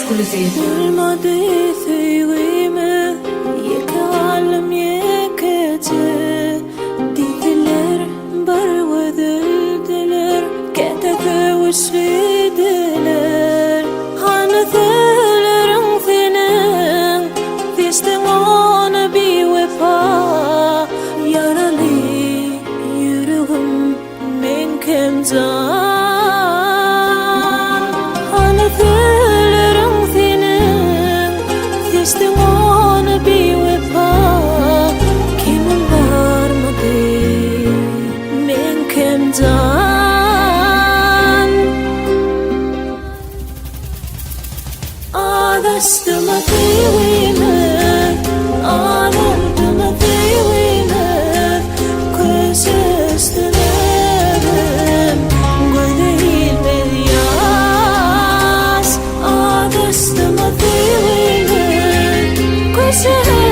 exclusiv. الماضي ثيويمه يكعلم يكتر ديتلر برودلدلر كتثوش في دلر هانثلر ثنان فيستغون بوفا يرالي يرغم من كم زان Still wanna be with her. Kim var mı değil, min kimden? Ağustos'ta değilim, Ağustos'ta değilim. Kız üstünerim, değil bir yaz. Ağustos'ta değilim. Say